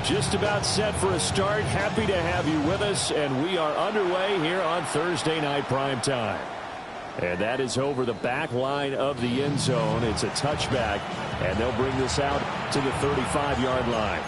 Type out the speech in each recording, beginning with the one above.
Just about set for a start. Happy to have you with us, and we are underway here on Thursday Night Prime Time. And that is over the back line of the end zone. It's a touchback, and they'll bring this out to the 35-yard line.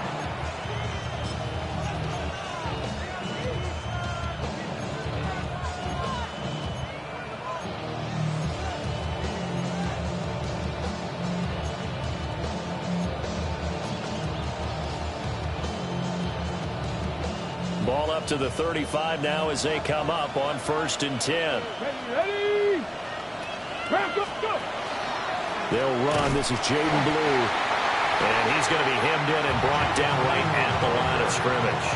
Ball up to the 35 now as they come up on 1st and 10. Ready. Go. They'll run. This is Jaden Blue. And he's going to be hemmed in and brought down right at the line of scrimmage.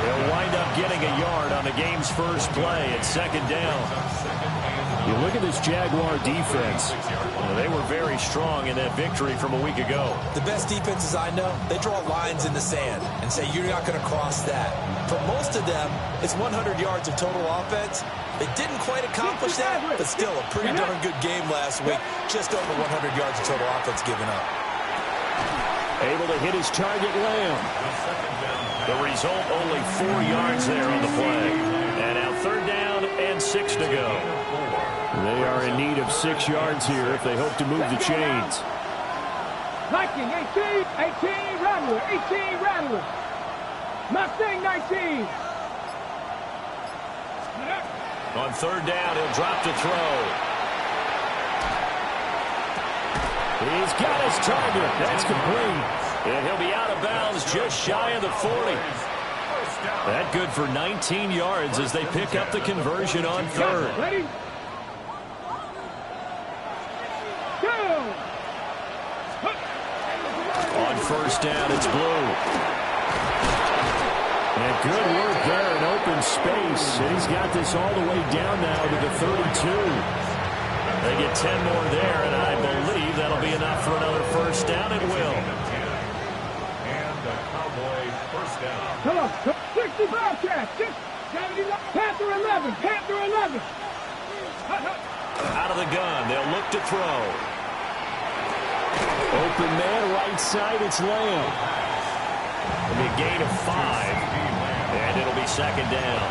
They'll wind up getting a yard on the game's first play at 2nd down. You look at this Jaguar defense. They were very strong in that victory from a week ago. The best defenses I know, they draw lines in the sand and say you're not going to cross that. For most of them, it's 100 yards of total offense. They didn't quite accomplish that, but still a pretty darn good game last week. Just over 100 yards of total offense given up. Able to hit his target, Lamb. The result, only 4 yards there on the play. And now 3rd down and 6 to go. They are in need of 6 yards here if they hope to move the chains. 19, 18, Rattler, 18, Rattler. Mustang 19. On 3rd down, he'll drop to throw. He's got his target. That's complete. And he'll be out of bounds just shy of the 40. That good for 19 yards as they pick up the conversion on 3rd. Ready? On 1st down, it's Blue. And good work there in open space. And he's got this all the way down now to the 32. They get 10 more there, and I believe that'll be enough for another 1st down. It will. And the Cowboys 1st down. Come on, 65 catch. 70, Panther 11, Panther 11. Out of the gun, they'll look to throw. Open man, right side, it's Lamb. It'll be a gain of 5, and it'll be 2nd down.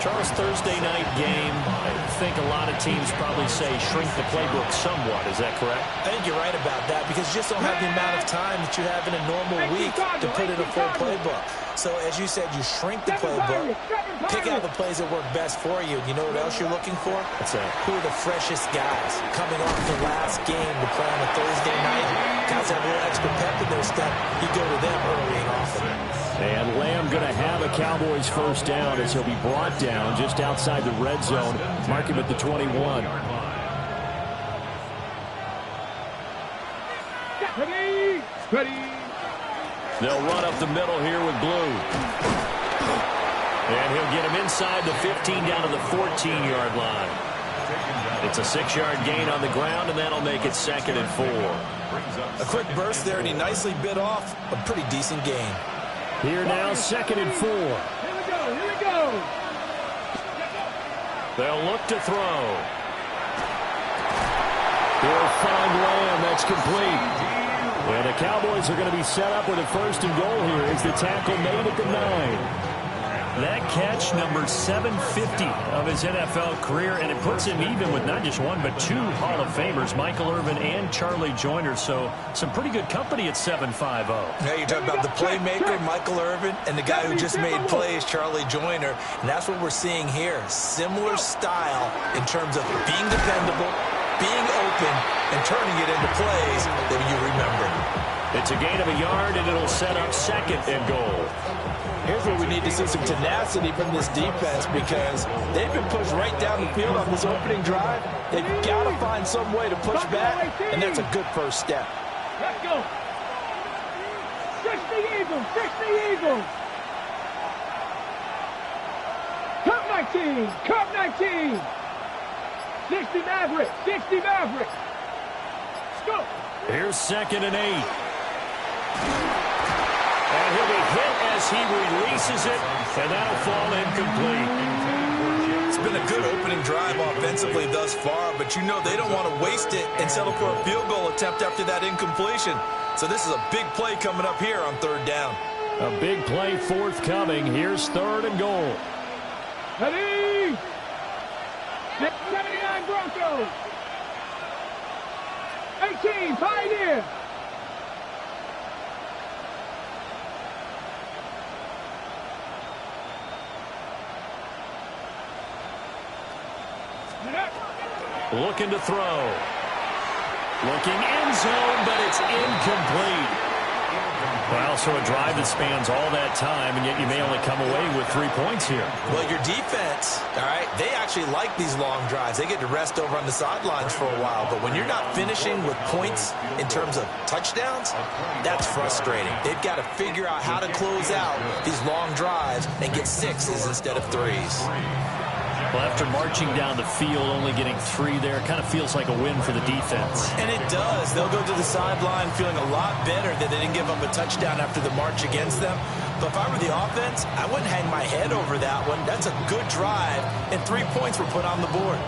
Charles, Thursday night game, I think a lot of teams probably say shrink the playbook somewhat. Is that correct? I think you're right about that because you just don't have the amount of time that you have in a normal week to put in a full playbook. So, as you said, you shrink the playbook, pick out the plays that work best for you. You know what else you're looking for? What's that? Who are the freshest guys coming off the last game to play on a Thursday night? Guys that have a little extra pep in their step. You go to them early and often. And Lamb going to have a Cowboys 1st down as he'll be brought down just outside the red zone. Mark him at the 21. Ready. They'll run up the middle here with Blue. And he'll get him inside the 15 down to the 14-yard line. It's a 6-yard gain on the ground, and that'll make it 2nd and 4. A quick burst there, and he nicely bit off a pretty decent gain. Here now, 2nd and 4. Here we go. They'll look to throw. He'll find Lamb. That's complete. And the Cowboys are going to be set up with a 1st and goal here as the tackle made at the 9. That catch, number 750 of his NFL career, and it puts him even with not just 1 but 2 Hall of Famers, Michael Irvin and Charlie Joyner. So some pretty good company at 7'5". Now you're talking about the playmaker, Michael Irvin, and the guy who just made plays, Charlie Joyner. And that's what we're seeing here. Similar style in terms of being dependable, being open, and turning it into plays that you remember. It's a gain of a yard, and it'll set up 2nd and goal. Here's where we need to see some tenacity from this defense because they've been pushed right down the field on this opening drive. They've got to find some way to push back, and that's a good first step. Let's go. 60 Eagles, 60 Eagles. Cup 19. 60 Maverick, 60 Maverick. Let's go. Here's 2nd and 8. And he'll be hit as he releases it, and that'll fall incomplete. It's been a good opening drive offensively thus far, but you know they don't want to waste it and settle for a field goal attempt after that incompletion. So this is a big play coming up here on third down. A big play forthcoming. Here's third and goal. Ready? 79 Broncos. 18 Pioneer. Looking to throw. Looking end zone, but it's incomplete. Well, so a drive that spans all that time, and yet you may only come away with 3 points here. Well, your defense, all right, they actually like these long drives. They get to rest over on the sidelines for a while. But when you're not finishing with points in terms of touchdowns, that's frustrating. They've got to figure out how to close out these long drives and get 6s instead of 3s. Well, after marching down the field, only getting 3 there, it kind of feels like a win for the defense. And it does. They'll go to the sideline feeling a lot better that they didn't give up a touchdown after the march against them. But if I were the offense, I wouldn't hang my head over that one. That's a good drive, and 3 points were put on the board.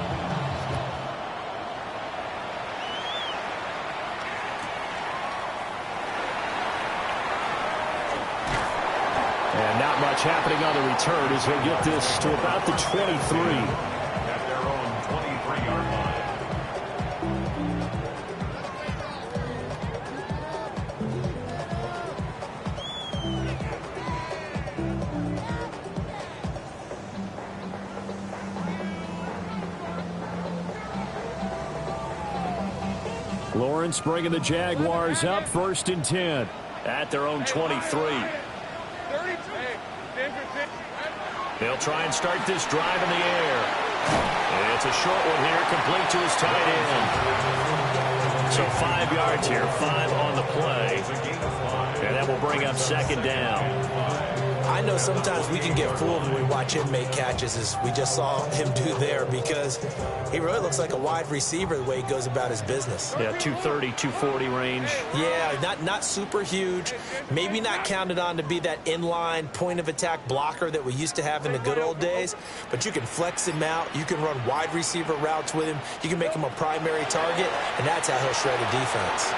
And not much happening on the return as they get this to about the 23. At their own 23-yard line. Lawrence bringing the Jaguars up, 1st and 10. At their own 23. They'll try and start this drive in the air. It's a short one here, complete to his tight end. So 5 yards here, 5 on the play. And that will bring up 2nd down. I know sometimes we can get fooled when we watch him make catches, as we just saw him do there, because he really looks like a wide receiver the way he goes about his business. Yeah, 230, 240 range. Yeah, not super huge. Maybe not counted on to be that inline point-of-attack blocker that we used to have in the good old days, but you can flex him out. You can run wide receiver routes with him. You can make him a primary target, and that's how he'll shred a defense.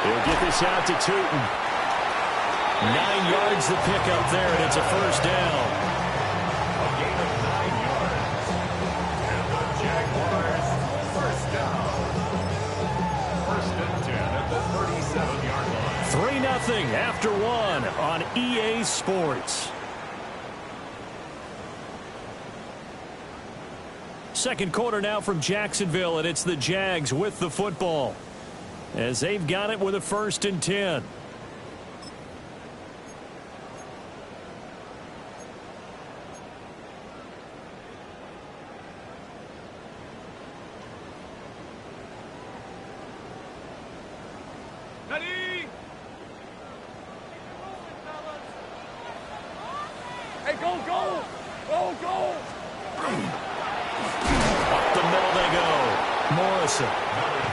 He'll get this out to Tootin. 9 yards the pickup there, and it's a 1st down. A gain of 9 yards. And the Jaguars, 1st down. 1st and 10 at the 37-yard line. 3-0 after 1 on EA Sports. Second quarter now from Jacksonville, and it's the Jags with the football, as they've got it with a 1st and 10.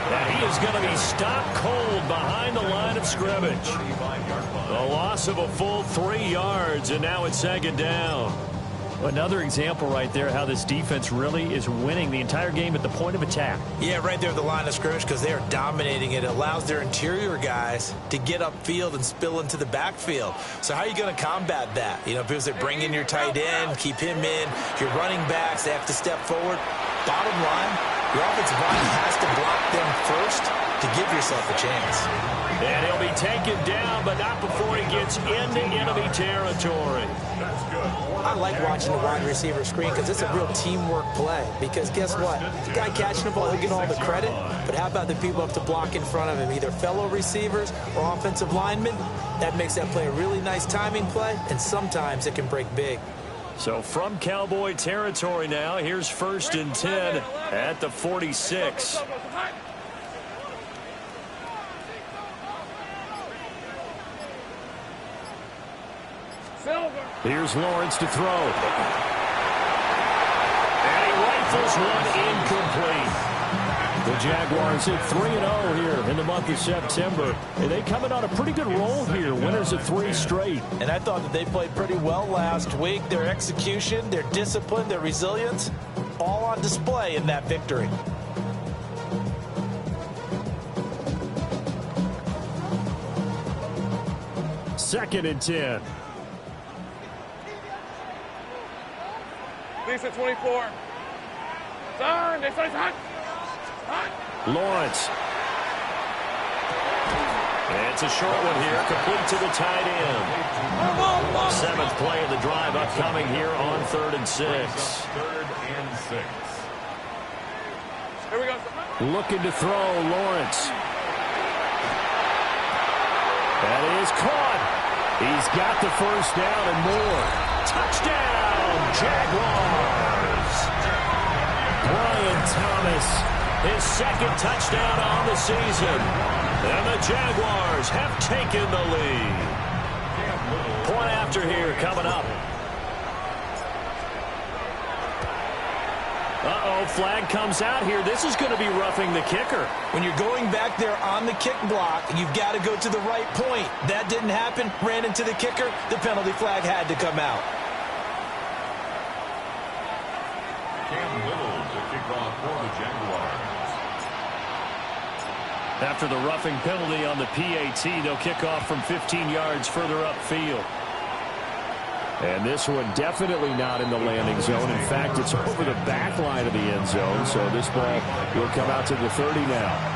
And he is going to be stopped cold behind the line of scrimmage. A loss of a full 3 yards, and now it's 2nd down. Another example right there how this defense really is winning the entire game at the point of attack. Yeah, right there at the line of scrimmage, because they are dominating it. It allows their interior guys to get upfield and spill into the backfield. So how are you going to combat that? You know, because they bring in your tight end, keep him in. Your running backs, they have to step forward. Bottom line, your offensive line has to block them first to give yourself a chance. And he'll be taken down, but not before he gets into enemy territory. I like watching the wide receiver screen because it's a real teamwork play. Because guess what? The guy catching the ball, he'll get all the credit. But how about the people who have to block in front of him, either fellow receivers or offensive linemen? That makes that play a really nice timing play, and sometimes it can break big. So from Cowboy territory now, here's 1st and 10 at the 46. Here's Lawrence to throw. And he rifles one incomplete. The Jaguars hit 3-0 here in the month of September. And they come in on a pretty good roll here, winners of 3 straight. And I thought that they played pretty well last week. Their execution, their discipline, their resilience, all on display in that victory. Second and 10. Lisa 24. Turn. They say hot. Lawrence. And it's a short one here, complete to the tight end. 7th play of the drive upcoming here on 3rd and 6. 3rd and 6. Here we go. Looking to throw, Lawrence. That is caught. He's got the first down and more. Touchdown, Jaguars. Brian Thomas, His 2nd touchdown on the season. And the Jaguars have taken the lead. Point after here coming up. Uh-oh, flag comes out here. This is going to be roughing the kicker. When you're going back there on the kick block, you've got to go to the right point. That didn't happen. Ran into the kicker. The penalty flag had to come out. Cam Little to kick off for the Jaguars. After the roughing penalty on the PAT, they'll kick off from 15 yards further upfield. and this one definitely not in the landing zone. In fact, it's over the back line of the end zone, so this ball will come out to the 30 now.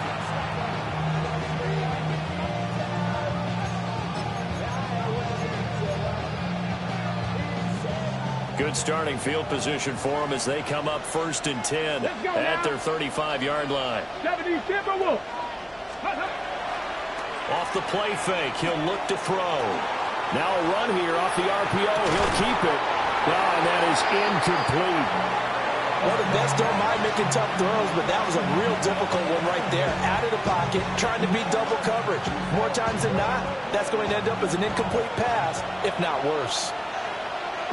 Good starting field position for them as they come up 1st and 10 at their 35-yard line. Off the play fake, he'll look to throw. Now a run here off the RPO. He'll keep it. Oh, and that is incomplete. Well, the best don't mind making tough throws, but that was a real difficult one right there. Out of the pocket, trying to beat double coverage. More times than not, that's going to end up as an incomplete pass, if not worse.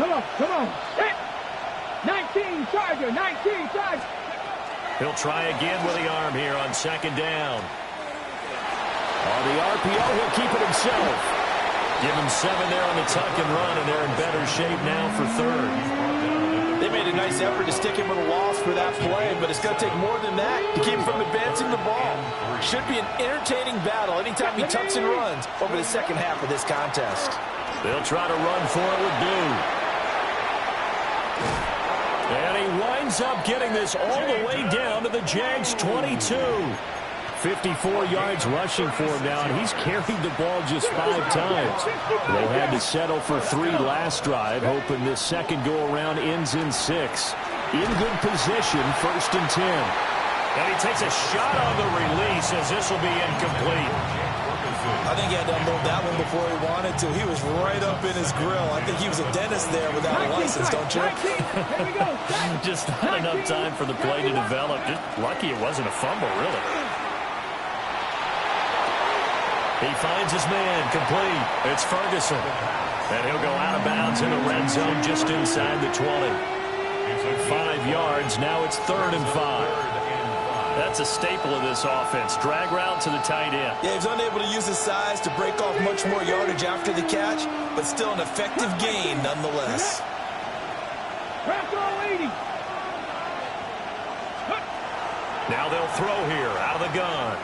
Come on, come on. 19 Charger, 19 Charger. He'll try again with the arm here on 2nd down. On the RPO, he'll keep it himself. Give him 7 there on the tuck and run, and they're in better shape now for 3rd. They made a nice effort to stick him with a loss for that play, but it's going to take more than that to keep him from advancing the ball. Should be an entertaining battle anytime he tucks and runs over the second half of this contest. They'll try to run for it with Dew. And he winds up getting this all the way down to the Jags 22. 54 yards rushing for him now, and he's carried the ball just 5 times. They had to settle for 3 last drive, hoping this second go-around ends in 6. In good position, 1st and 10. And he takes a shot on the release as this will be incomplete. I think he had to unload that one before he wanted to. He was right up in his grill. I think he was a dentist there without a license, don't you? Just not enough time for the play to develop. Just lucky it wasn't a fumble, really. He finds his man, complete. It's Ferguson. And he'll go out of bounds in the red zone just inside the 20. 5 yards, now it's 3rd and 5. That's a staple of this offense. Drag route to the tight end. Yeah, he's unable to use his size to break off much more yardage after the catch, but still an effective gain nonetheless. Now they'll throw here out of the gun.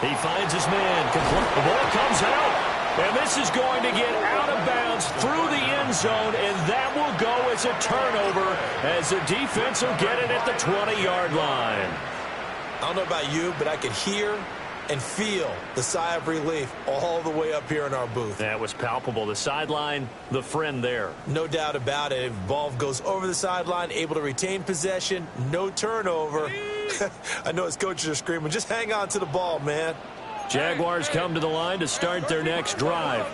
He finds his man. The ball comes out. And this is going to get out of bounds through the end zone, and that will go as a turnover as the defense will get it at the 20-yard line. I don't know about you, but I could hear and feel the sigh of relief all the way up here in our booth. That was palpable. The sideline, the friend there. No doubt about it. If ball goes over the sideline, able to retain possession, no turnover. I know his coaches are screaming, just hang on to the ball, man. Jaguars come to the line to start their next drive.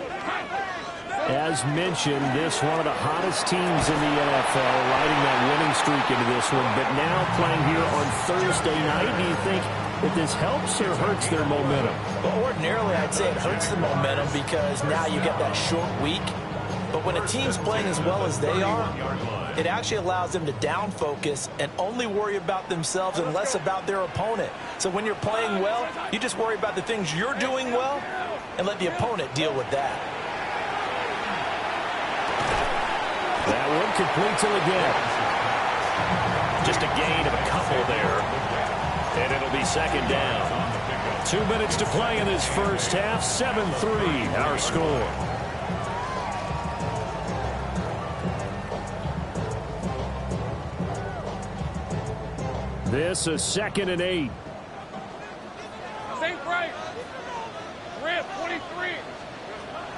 As mentioned, this one of the hottest teams in the NFL, riding that winning streak into this one, but now playing here on Thursday night. Do you think that this helps or hurts their momentum? Well, ordinarily, I'd say it hurts the momentum because now you get that short week. But when a team's playing as well as they are, it actually allows them to down focus and only worry about themselves and less about their opponent. So when you're playing well, you just worry about the things you're doing well and let the opponent deal with that. That one complete to the gap. just a gain of a couple there. And it'll be second down. 2 minutes to play in this first half. 7-3 our score. This is 2nd and 8. Same price. Rip, 23.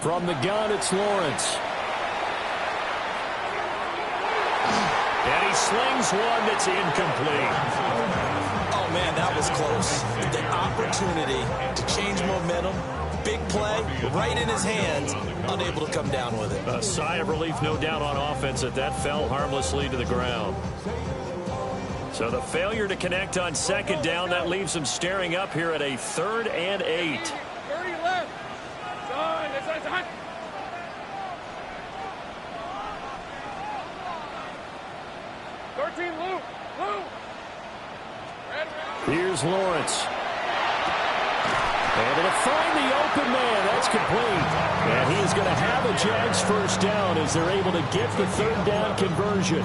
From the gun, it's Lawrence. And he slings one that's incomplete. Oh, man, that was close. The opportunity to change momentum, big play, right in his hands, unable to come down with it. A sigh of relief, no doubt, on offense that fell harmlessly to the ground. So the failure to connect on second down, that leaves him staring up here at a 3rd and 8. 30 left. Son, that's hot. Luke. Here's Lawrence. Able to find the open man. That's complete. And he is going to have a Jags first down as they're able to get the 3rd down conversion.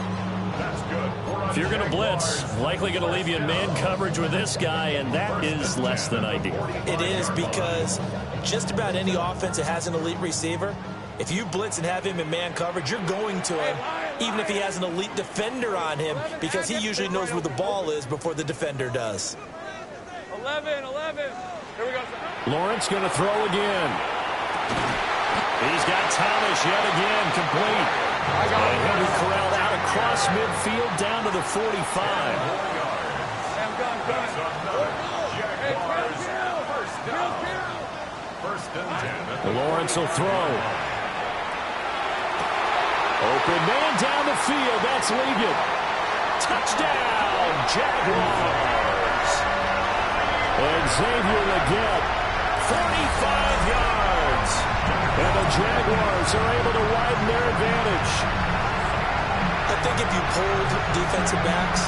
That's good. If you're going to blitz, likely going to leave you in man coverage with this guy, and that is less than ideal. It is, because just about any offense that has an elite receiver, if you blitz and have him in man coverage, you're going to him, even if he has an elite defender on him, because he usually knows where the ball is before the defender does. 11. Here we go, sir. Lawrence going to throw again. He's got Thomas yet again, complete. And he'll be corralled out across midfield down to the 45. I'm done. First and 10. Lawrence will throw. Open man down the field. That's Ligon. Touchdown, Jaguars. And Xavier Legette, 45 yards. And the Jaguars are able to widen their advantage. I think if you polled defensive backs,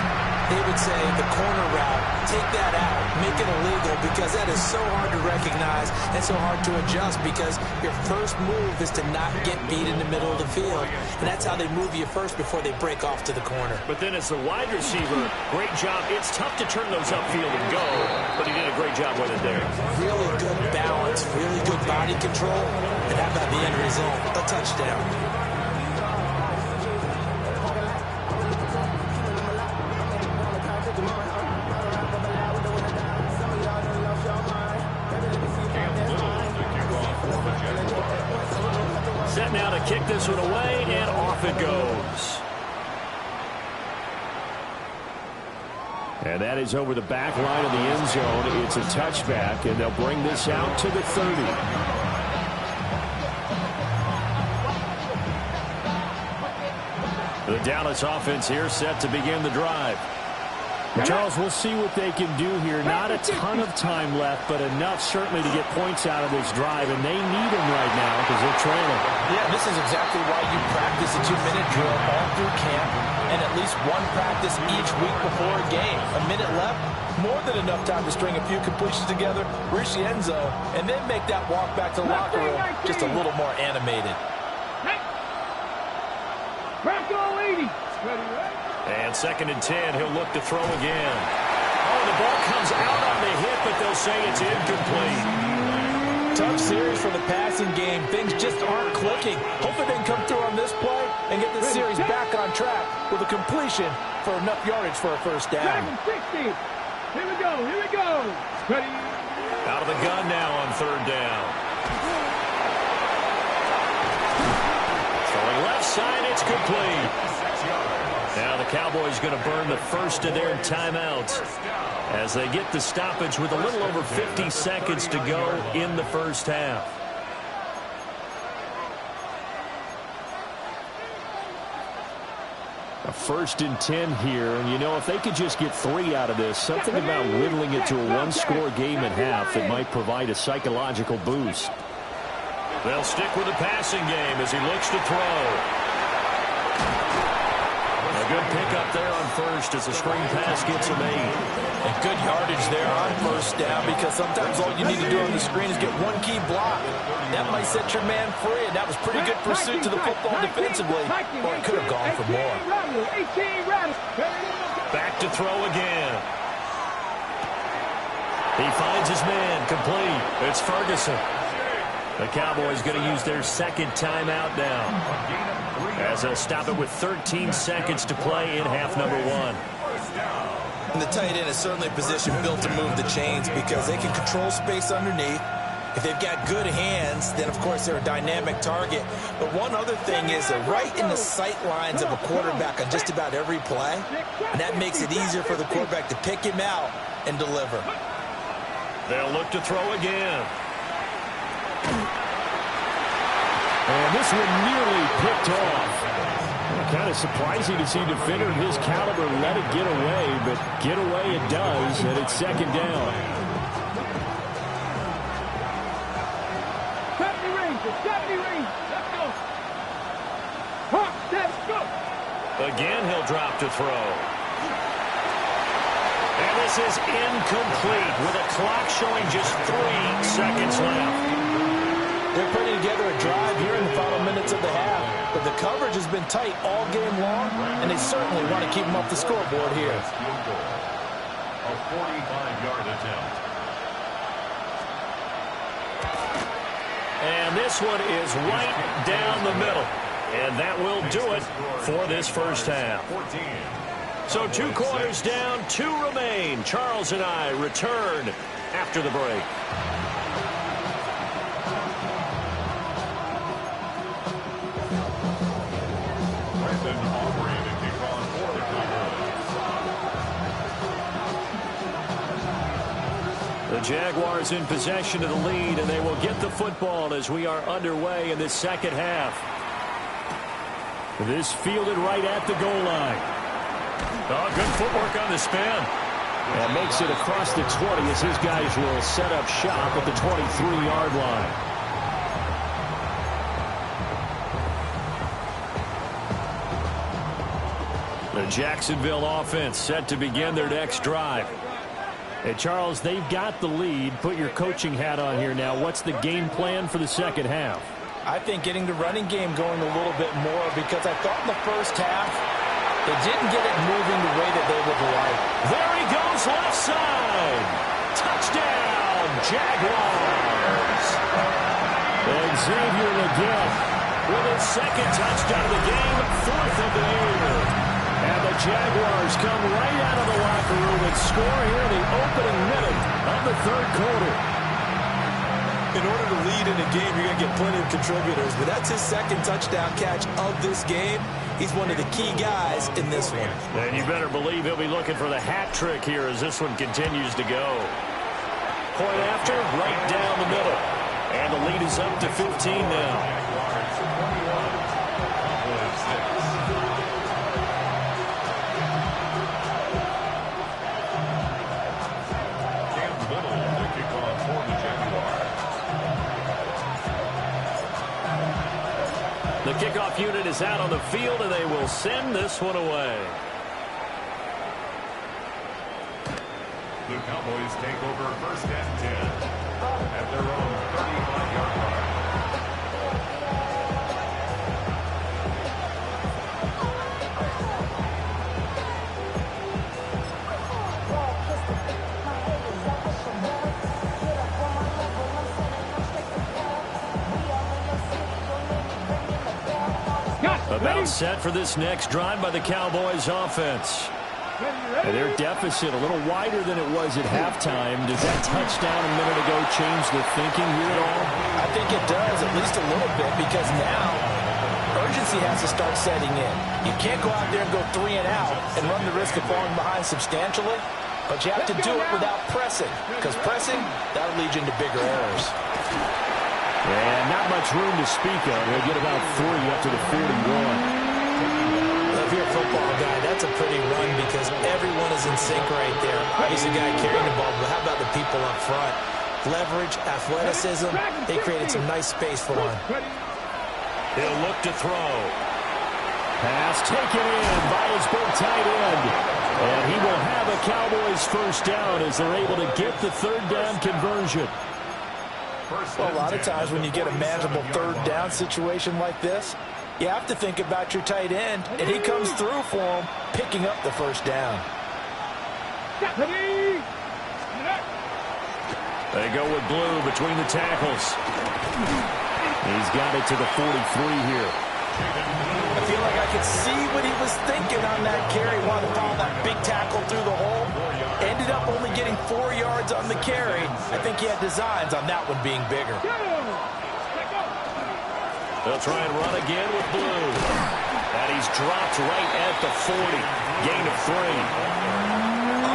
they would say the corner route, take that out, make it illegal, because that is so hard to recognize and so hard to adjust, because your first move is to not get beat in the middle of the field. And that's how they move you first before they break off to the corner. But then as the wide receiver, great job. It's tough to turn those upfield and go, but he did a great job with it there. Really good balance, really good body control, and how about the end result? A touchdown. Set now to kick this one away, and off it goes. And that is over the back line of the end zone. It's a touchback, and they'll bring this out to the 30. The Dallas offense here set to begin the drive. Charles, we'll see what they can do here. Not a ton of time left, but enough certainly to get points out of this drive, and they need them right now because they're trailing. Yeah, this is exactly why you practice a 2-minute drill all through camp and at least one practice each week before a game. A minute left, more than enough time to string a few completions together, reach the end zone, and then make that walk back to the locker room just a little more animated. Crack all 80. And 2nd and 10, he'll look to throw again. Oh, the ball comes out on the hit, but they'll say it's incomplete. Tough series for the passing game. Things just aren't clicking. Hopefully they can come through on this play and get the series back on track with a completion for enough yardage for a first down. 60. Here we go. Ready. Out of the gun now on 3rd down. Throwing left side, it's complete. Now the Cowboys going to burn the first of their timeouts as they get the stoppage with a little over 50 seconds to go in the first half. A 1st and 10 here, and you know, if they could just get 3 out of this, something about whittling it to a one-score game at half that might provide a psychological boost. They'll stick with the passing game as he looks to throw. A good pickup there on first as the screen pass gets him 8. And good yardage there on first down, because sometimes all you need to do on the screen is get one key block. That might set your man free, and that was pretty good pursuit to the football defensively, or it could have gone for more. 18 rattle. Back to throw again. He finds his man, complete. It's Ferguson. The Cowboys going to use their second timeout now, as they'll stop it with 13 seconds to play in half number one. And the tight end is certainly a position built to move the chains because they can control space underneath. If they've got good hands, then, of course, they're a dynamic target. But one other thing is they're right in the sight lines of a quarterback on just about every play, and that makes it easier for the quarterback to pick him out and deliver. They'll look to throw again. And this one nearly picked off. Kind of surprising to see a defender of his caliber let it get away, but get away it does, and it's second down. 70 range. Let's go. Let's go. Again, he'll drop to throw. And this is incomplete with a clock showing just 3 seconds left. They're putting together a drive here in the final minutes of the half, but the coverage has been tight all game long, and they certainly want to keep them off the scoreboard here. A 45-yard attempt. And this one is right down the middle. And that will do it for this first half. So 2 quarters down, 2 remain. Charles and I return after the break. The Jaguars in possession of the lead, and they will get the football as we are underway in this second half. This fielded right at the goal line. Oh, good footwork on the spin. And makes it across the 20 as his guys will set up shop at the 23-yard line. The Jacksonville offense set to begin their next drive. Hey, Charles, they've got the lead. Put your coaching hat on here now. What's the game plan for the second half? I think getting the running game going a little bit more, because I thought in the first half they didn't get it moving the way that they would like. There he goes, left side. Touchdown, Jaguars. And Xavier again with his second touchdown of the game, 4th of the year. And the Jaguars come right out of the locker room and score here in the opening minute of the third quarter. In order to lead in a game, you're going to get plenty of contributors, but that's his second touchdown catch of this game. He's one of the key guys in this one. And you better believe he'll be looking for the hat trick here as this one continues to go. Point after, right down the middle. And the lead is up to 15 now. The kickoff unit is out on the field, and they will send this one away. The Cowboys take over 1st and 10 at their own 35-yard line. About set for this next drive by the Cowboys offense. And their deficit a little wider than it was at halftime. Does that touchdown a minute ago change the thinking here at all? I think it does, at least a little bit, because now urgency has to start setting in. You can't go out there and go 3 and out and run the risk of falling behind substantially, but you have to do it without pressing, because pressing, that'll lead you into bigger errors. And not much room to speak of. They'll get about 3 up to the 41. Well, if you're a football guy, that's a pretty run because everyone is in sync right there. Obviously, the guy carrying the ball, but how about the people up front? Leverage, athleticism, they created some nice space for one. He'll look to throw. Pass taken in by his big tight end. And he will have a Cowboys first down as they're able to get the third down conversion. Well, a lot of times when you get a manageable third down situation like this, you have to think about your tight end, and he comes through for him, picking up the first down. They go with blue between the tackles. He's got it to the 43 here. I feel like I could see what he was thinking on that carry. Wanted to follow that big tackle through the hole. Ended up only getting 4 yards on the carry. I think he had designs on that one being bigger. They'll try and run again with blue. And he's dropped right at the 40. Gain of 3.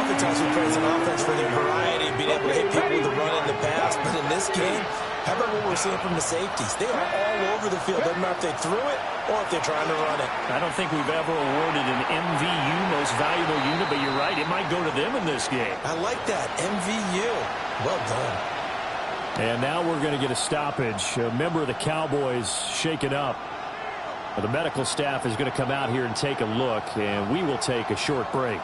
Oftentimes we praise an offense for their variety, being able to hit people with the run and the pass. But in this game, how about what we're seeing from the safeties? They are all over the field. Doesn't matter if they threw it or if they're trying to run it. I don't think we've ever awarded an MVU, most valuable unit, but you're right, it might go to them in this game. I like that, MVU. Well done. And now we're going to get a stoppage. A member of the Cowboys shaken up. The medical staff is going to come out here and take a look, and we will take a short break.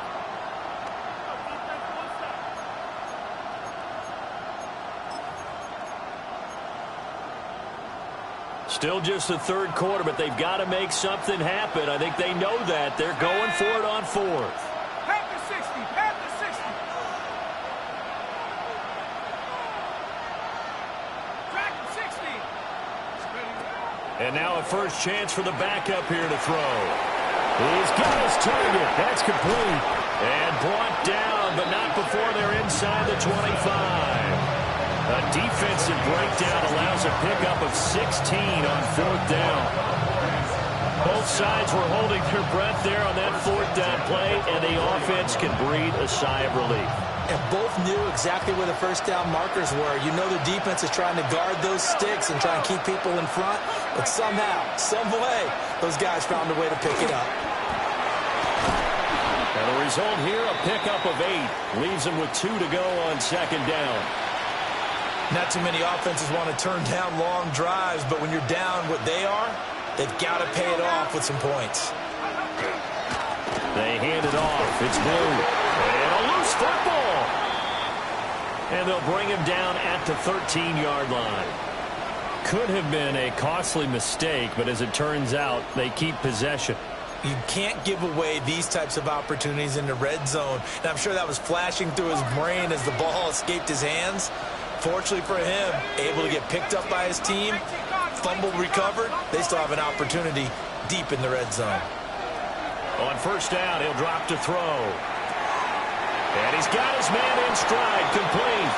Still just the third quarter, but they've got to make something happen. I think they know that. They're going for it on fourth. Pat the 60. Pat the 60. Track 60. And now a first chance for the backup here to throw. He's got his target. That's complete. And brought down, but not before they're inside the 25. A defensive breakdown allows a pickup of 16 on fourth down. Both sides were holding their breath there on that fourth down play, and the offense can breathe a sigh of relief. And both knew exactly where the first down markers were. You know the defense is trying to guard those sticks and try and keep people in front, but somehow, some way, those guys found a way to pick it up. And the result here, a pickup of 8. Leaves them with 2 to go on second down. Not too many offenses want to turn down long drives, but when you're down what they are, they've got to pay it off with some points. They hand it off. It's blue. And a loose football. And they'll bring him down at the 13-yard line. Could have been a costly mistake, but as it turns out, they keep possession. You can't give away these types of opportunities in the red zone. And I'm sure that was flashing through his brain as the ball escaped his hands. Fortunately for him, able to get picked up by his team, fumble recovered. They still have an opportunity deep in the red zone. On first down, he'll drop to throw. And he's got his man in stride, complete.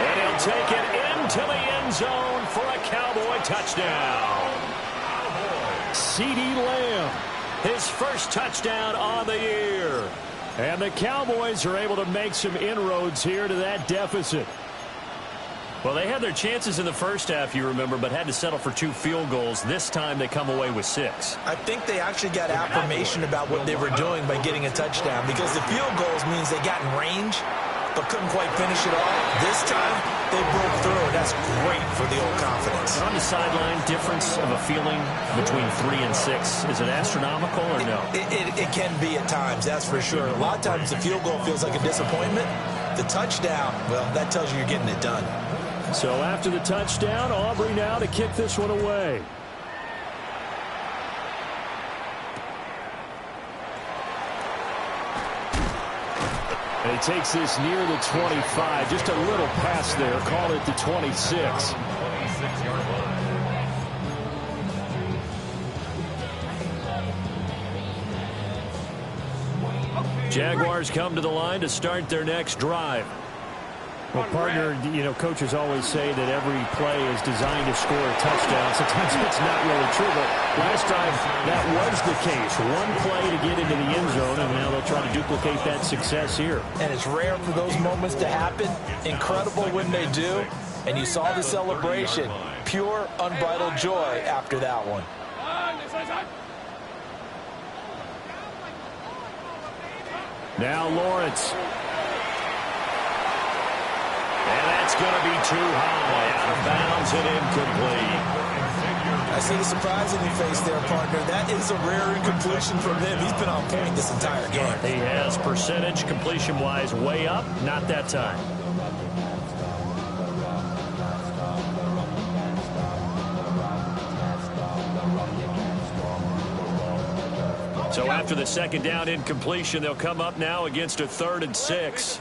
And he'll take it into the end zone for a Cowboy touchdown. CeeDee Lamb, his first touchdown on the year. And the Cowboys are able to make some inroads here to that deficit. Well, they had their chances in the first half, you remember, but had to settle for 2 field goals. This time they come away with 6. I think they actually got affirmation about what they were doing by getting a touchdown, because the field goals means they got in range but couldn't quite finish it off. This time they broke through. That's great for the old confidence. On the sideline, difference of a feeling between 3 and 6. Is it astronomical or no? It can be at times, that's for sure. A lot of times the field goal feels like a disappointment. The touchdown, well, that tells you you're getting it done. So after the touchdown, Aubrey now to kick this one away. And he takes this near the 25. Just a little pass there. Call it the 26. Jaguars come to the line to start their next drive. Well, partner, you know, coaches always say that every play is designed to score a touchdown. Sometimes it's not really true, but last drive that was the case. One play to get into the end zone, and now they'll try to duplicate that success here. And it's rare for those moments to happen. Incredible when they do. And you saw the celebration. Pure, unbridled joy after that one. Now Lawrence. And that's going to be too high. Out of bounds and incomplete. I see the surprise in your face there, partner. That is a rare incompletion from him. He's been on point this entire game. He has percentage completion-wise way up. Not that time. So after the second down incompletion, they'll come up now against a 3rd and 6.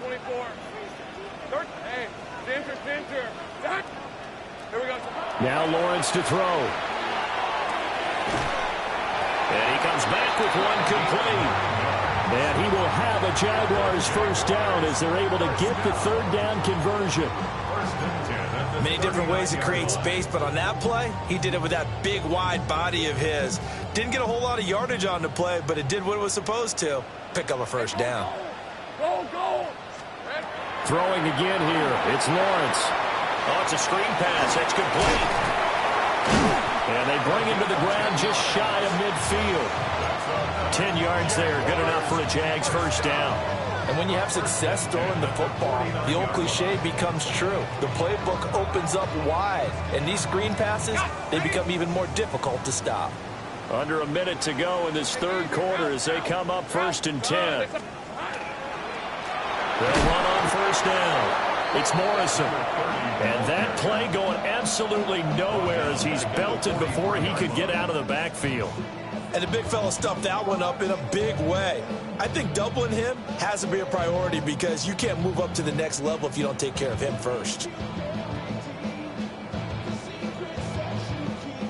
Now Lawrence to throw. And he comes back with one complete. And he will have a Jaguars first down as they're able to get the 3rd down conversion. Many different ways to create space, but on that play, he did it with that big, wide body of his. Didn't get a whole lot of yardage on the play, but it did what it was supposed to. Pick up a first down. Throwing again here. It's Lawrence. Oh, it's a screen pass. That's complete. And they bring him to the ground just shy of midfield. 10 yards there. Good enough for a Jags first down. And when you have success throwing the football, the old cliche becomes true. The playbook opens up wide. And these screen passes, they become even more difficult to stop. Under a minute to go in this 3rd quarter as they come up 1st and 10. They'll run on first down. It's Morrison. And that play going absolutely nowhere as he's belted before he could get out of the backfield. And the big fella stuffed that one up in a big way. I think doubling him has to be a priority because you can't move up to the next level if you don't take care of him first.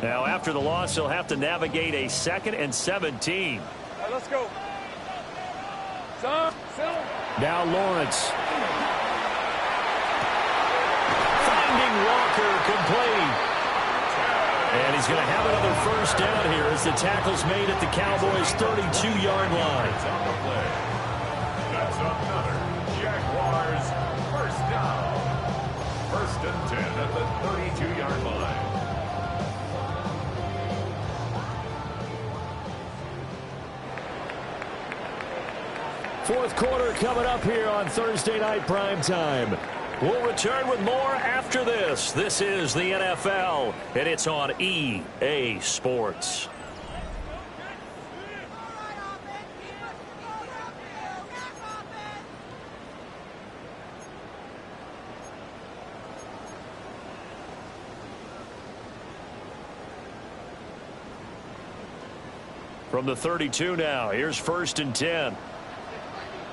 Now, after the loss, he'll have to navigate a 2nd and 17. Let's go. Now Lawrence. Finding Walker complete. And he's going to have another first down here as the tackle's made at the Cowboys' 32-yard line. That's another Jaguars first down. 1st and 10 at the 32-yard line. Fourth quarter coming up here on Thursday Night Primetime. We'll return with more after this. This is the NFL, and it's on EA Sports. From the 32 now, here's 1st and 10.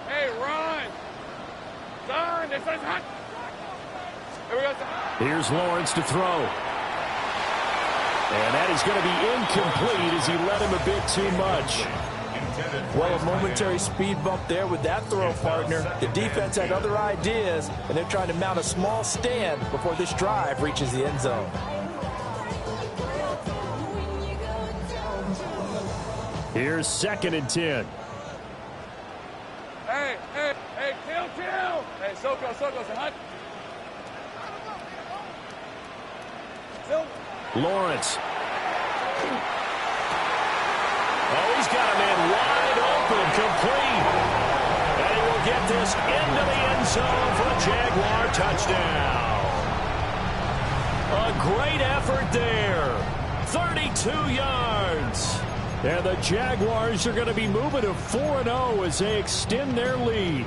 Hey, run! Son, this is hot! Here's Lawrence to throw. And that is going to be incomplete as he let him a bit too much. Well, a momentary speed bump there with that throw, partner. The defense had other ideas, and they're trying to mount a small stand before this drive reaches the end zone. Here's 2nd and 10. Hey, chill. Hey, Soko, hot. Lawrence. Oh, he's got a man wide open, complete. And he will get this into the end zone for a Jaguar touchdown. A great effort there. 32 yards. And the Jaguars are going to be moving to 4-0 as they extend their lead.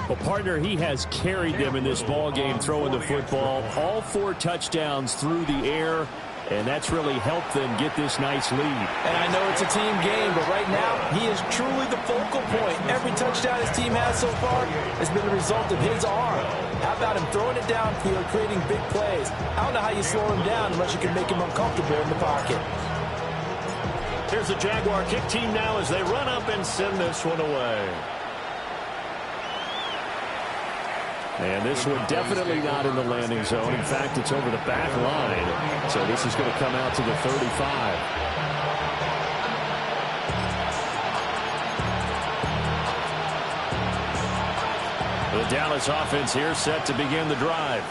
Well, partner, he has carried them in this ball game throwing the football. All 4 touchdowns through the air, and that's really helped them get this nice lead. And I know it's a team game, but right now, he is truly the focal point. Every touchdown his team has so far has been the result of his arm. How about him throwing it downfield, creating big plays? I don't know how you slow him down unless you can make him uncomfortable in the pocket. Here's the Jaguar kick team now as they run up and send this one away. And this one definitely not in the landing zone. In fact, it's over the back line. So this is going to come out to the 35. The Dallas offense here set to begin the drive.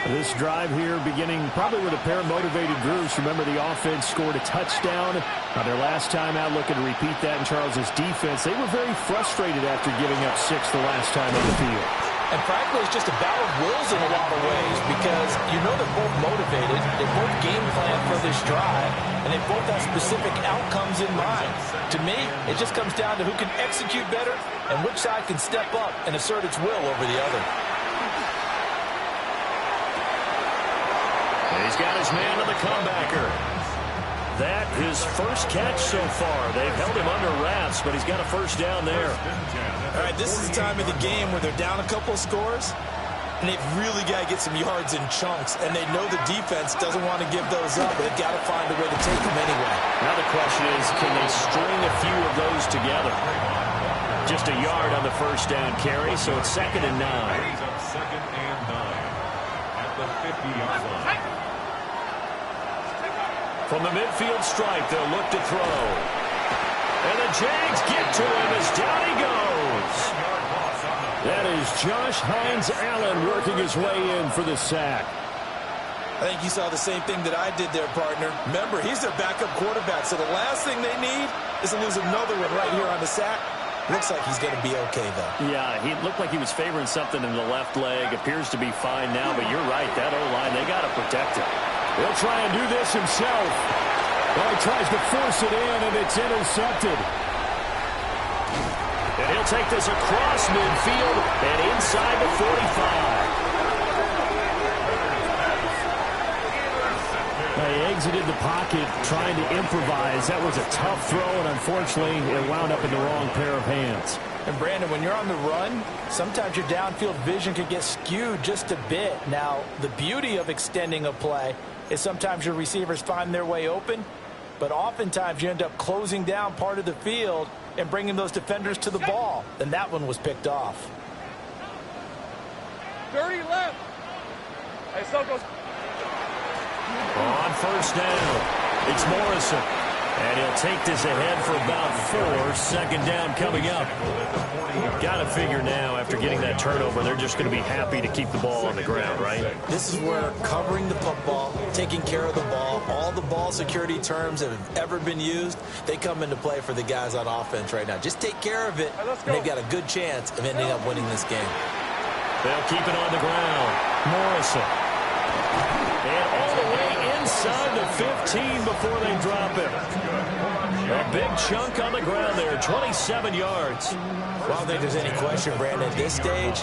This drive here beginning probably with a pair of motivated groups. Remember, the offense scored a touchdown their last time out, looking to repeat that in Charles's defense. They were very frustrated after giving up 6 the last time on the field. And frankly, it's just a battle of wills in a lot of ways because you know they're both motivated, they both game plan for this drive, and they both have specific outcomes in mind. To me, it just comes down to who can execute better and which side can step up and assert its will over the other. And he's got his man on the comebacker. That his first catch so far. They've held him under wraps, but he's got a first down there. All right, this is the time of the game where they're down a couple of scores, and they've really got to get some yards in chunks, and they know the defense doesn't want to give those up, but they've got to find a way to take them anyway. Now the question is, can they string a few of those together? Just a yard on the first down carry, so it's 2nd and 9. Second and 9 at the 50-yard line. From the midfield stripe, they'll look to throw. And the Jags get to him as down he goes. That is Josh Hines-Allen working his way in for the sack. I think you saw the same thing that I did there, partner. Remember, he's their backup quarterback, so the last thing they need is to lose another one right here on the sack. Looks like he's going to be okay, though. Yeah, he looked like he was favoring something in the left leg. Appears to be fine now, but you're right. That O-line, they got to protect him. He'll try and do this himself. Well, he tries to force it in, and it's intercepted. And he'll take this across midfield and inside the 45. He exited the pocket trying to improvise. That was a tough throw, and unfortunately, it wound up in the wrong pair of hands. And, Brandon, when you're on the run, sometimes your downfield vision can get skewed just a bit. Now, the beauty of extending a play is sometimes your receivers find their way open, but oftentimes you end up closing down part of the field and bringing those defenders to the ball. And that one was picked off. 30 left. Hey, so goes. On first down, it's Morrison. And he'll take this ahead for about 4. Second down coming up. Got to figure now, after getting that turnover, they're just going to be happy to keep the ball on the ground, right? This is where covering the football, taking care of the ball, all the ball security terms that have ever been used, they come into play for the guys on offense right now. Just take care of it, and they've got a good chance of ending up winning this game. They'll keep it on the ground. Morrison. And all the way inside the 15 before they drop it. A big chunk on the ground there, 27 yards. Well, I don't think there's any question, Brandon, at this stage,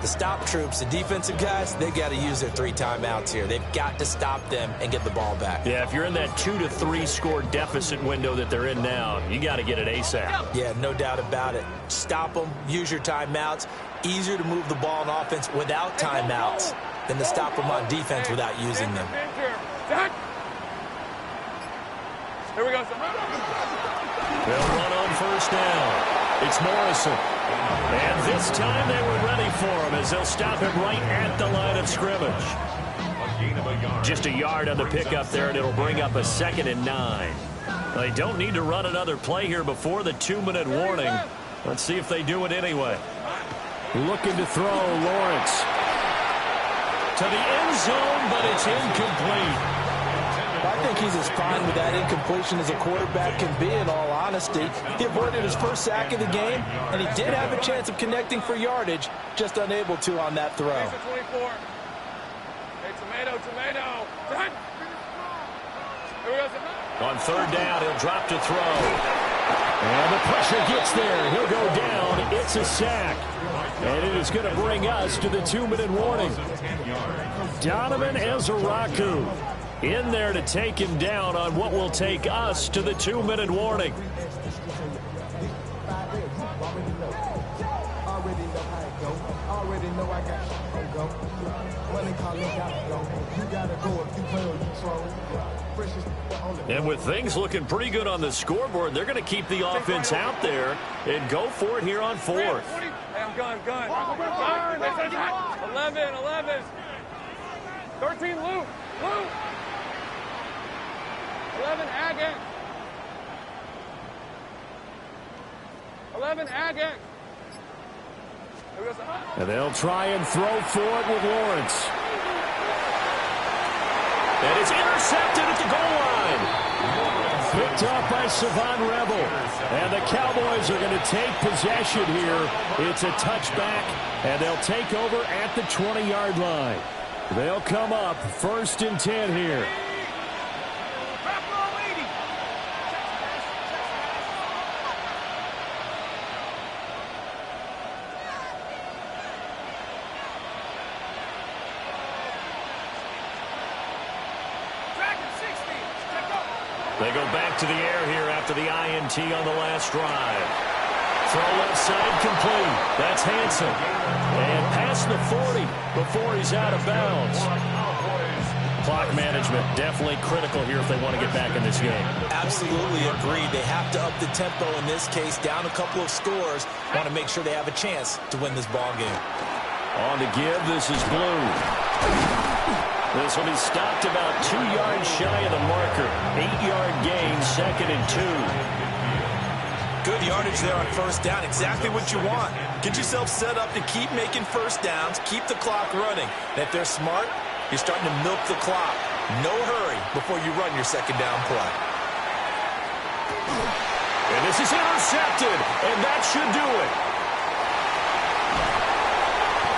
the stop troops, the defensive guys, they've got to use their 3 timeouts here. They've got to stop them and get the ball back. Yeah, if you're in that 2 to 3 score deficit window that they're in now, you got to get it ASAP. Yeah, no doubt about it. Stop them, use your timeouts. Easier to move the ball on offense without timeouts than to stop them on defense without using them. Here we go. They'll run on first down. It's Morrison. And this time they were ready for him as they'll stop him right at the line of scrimmage. Just a yard on the pickup there, and it'll bring up a 2nd and 9. They don't need to run another play here before the 2-minute warning. Let's see if they do it anyway. Looking to throw, Lawrence. To the end zone, but it's incomplete. I think he's as fine with that incompletion as a quarterback can be, in all honesty. He avoided his first sack of the game, and he did have a chance of connecting for yardage, just unable to on that throw. 24. Hey, tomato. Here we go. On third down, he'll drop to throw. And the pressure gets there. He'll go down. It's a sack. And it is going to bring us to the 2-minute warning. Donovan Ezeraku in there to take him down on what will take us to the 2-minute warning. And with things looking pretty good on the scoreboard, they're going to keep the offense out there and go for it here on 4th. Hey, I'm gun. 11. 13, Luke. 11, Agate. 11, Agate. And they'll try and throw for it with Lawrence. And it's intercepted at the goal line. Picked up by Savon Rebel. And the Cowboys are going to take possession here. It's a touchback, and they'll take over at the 20-yard line. They'll come up 1st and 10 here. They go back to the air here after the INT on the last drive. Throw left side complete. That's Hanson. And past the 40 before he's out of bounds. Clock management definitely critical here if they want to get back in this game. Absolutely agreed. They have to up the tempo in this case, down a couple of scores. Want to make sure they have a chance to win this ball game. On the give, this is Blue. This will be stopped about 2 yards shy of the marker. 8-yard gain, 2nd and 2. Good yardage there on first down. Exactly what you want. Get yourself set up to keep making first downs, keep the clock running. And if they're smart, you're starting to milk the clock. No hurry before you run your second down play. And this is intercepted, and that should do it.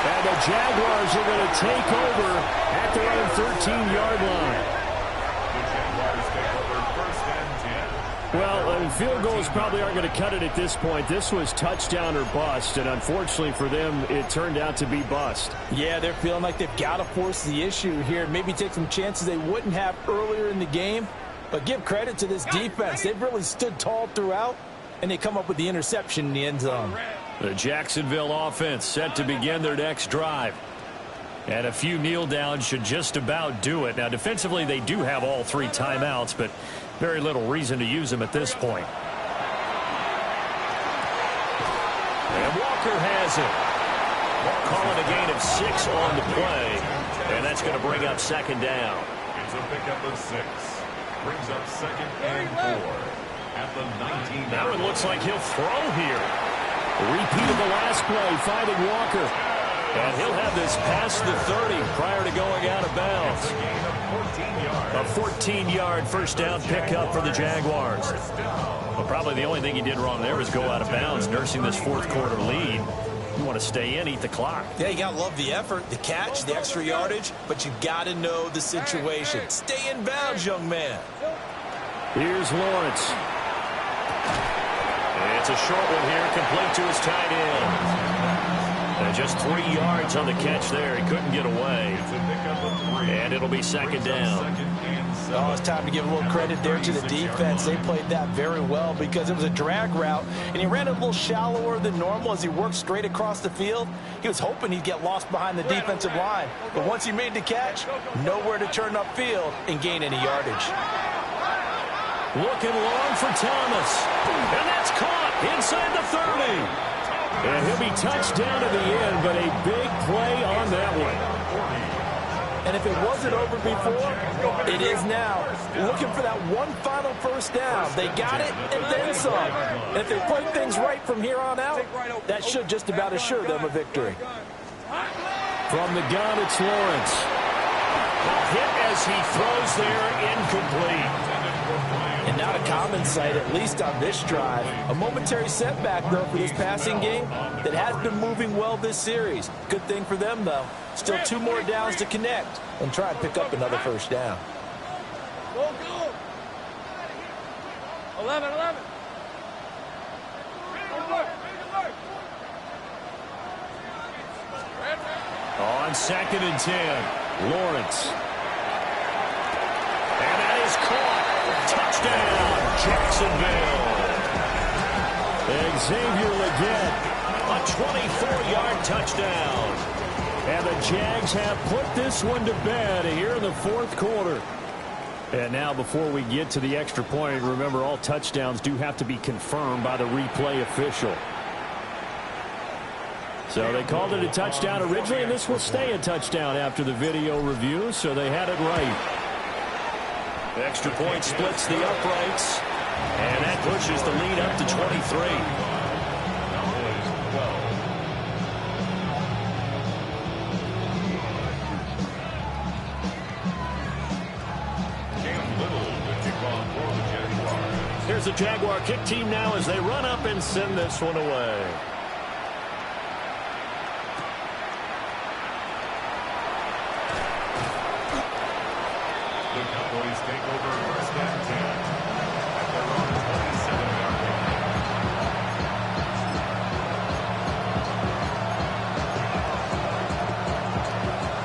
And the Jaguars are going to take over at their own 13-yard line. The Jaguars take over 1st and 10. Well, field goals probably aren't going to cut it at this point. This was touchdown or bust, and unfortunately for them, it turned out to be bust. Yeah, they're feeling like they've got to force the issue here. Maybe take some chances they wouldn't have earlier in the game. But give credit to this defense. They've really stood tall throughout, and they come up with the interception in the end zone. The Jacksonville offense set to begin their next drive. And a few kneel downs should just about do it. Now, defensively, they do have all 3 timeouts, but very little reason to use them at this point. And Walker has it. Calling a gain of 6 on the play. And that's going to bring up 2nd down. It's a pickup of 6. Brings up 2nd and 4 at the 19. Now it looks like he'll throw here. Repeat of the last play, finding Walker. And he'll have this past the 30 prior to going out of bounds. A 14-yard first down pickup for the Jaguars. Well, probably the only thing he did wrong there was go out of bounds, nursing this 4th quarter lead. You want to stay in, eat the clock. Yeah, you got to love the effort, the catch, the extra yardage, but you got to know the situation. Stay in bounds, young man. Here's Lawrence. It's a short one here, complete to his tight end. And just 3 yards on the catch there. He couldn't get away. And it'll be 2nd down. Oh, it's time to give a little credit there to the defense. They played that very well because it was a drag route, and he ran a little shallower than normal as he worked straight across the field. He was hoping he'd get lost behind the defensive line, but once he made the catch, nowhere to turn upfield and gain any yardage. Looking long for Thomas. And that's caught inside the 30. And he'll be touched down to the end, but a big play on that one. And if it wasn't over before, it is now. Looking for that one final first down. They got it and then some. And if they play things right from here on out, that should just about assure them a victory. From the gun, it's Lawrence. Hit as he throws there, incomplete. And not a common sight, at least on this drive. A momentary setback, though, for this passing game that has been moving well this series. Good thing for them, though. Still 2 more downs to connect and try and pick up another first down. Go, go. 11. On 2nd and 10, Lawrence. And that is caught. Touchdown, Jacksonville. Xavier Legette. A 24-yard touchdown. And the Jags have put this one to bed here in the 4th quarter. And now before we get to the extra point, remember all touchdowns do have to be confirmed by the replay official. So they called it a touchdown originally, and this will stay a touchdown after the video review, so they had it right. Extra point splits the uprights, and that pushes the lead up to 23. Here's the Jaguar kick team now as they run up and send this one away. The Cowboys take over 1st and 10 at their own 27-yard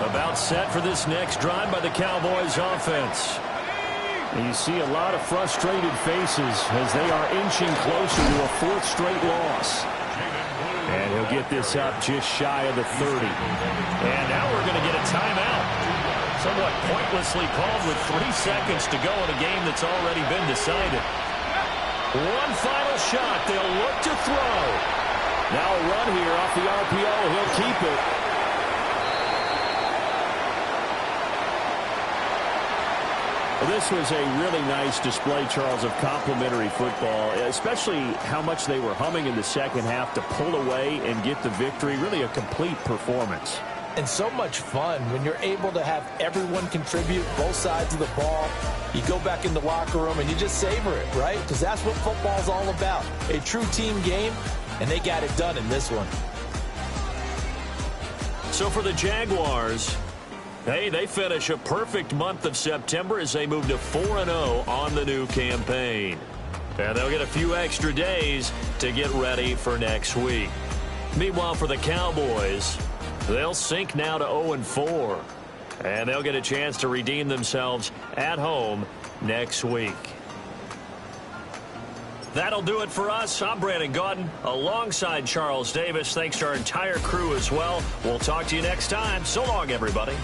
line. About set for this next drive by the Cowboys offense. And you see a lot of frustrated faces as they are inching closer to a 4th straight loss. And he'll get this up just shy of the 30. And now we're going to get a timeout. Somewhat pointlessly called with 3 seconds to go in a game that's already been decided. One final shot. They'll look to throw. Now a run here off the RPO. He'll keep it. Well, this was a really nice display, Charles, of complimentary football, especially how much they were humming in the second half to pull away and get the victory. Really a complete performance. And so much fun when you're able to have everyone contribute, both sides of the ball. You go back in the locker room and you just savor it, right? Because that's what football's all about. A true team game, and they got it done in this one. So for the Jaguars, hey, they finish a perfect month of September as they move to 4-0 on the new campaign. And they'll get a few extra days to get ready for next week. Meanwhile, for the Cowboys, they'll sink now to 0-4. And they'll get a chance to redeem themselves at home next week. That'll do it for us. I'm Brandon Gaudin alongside Charles Davis. Thanks to our entire crew as well. We'll talk to you next time. So long, everybody.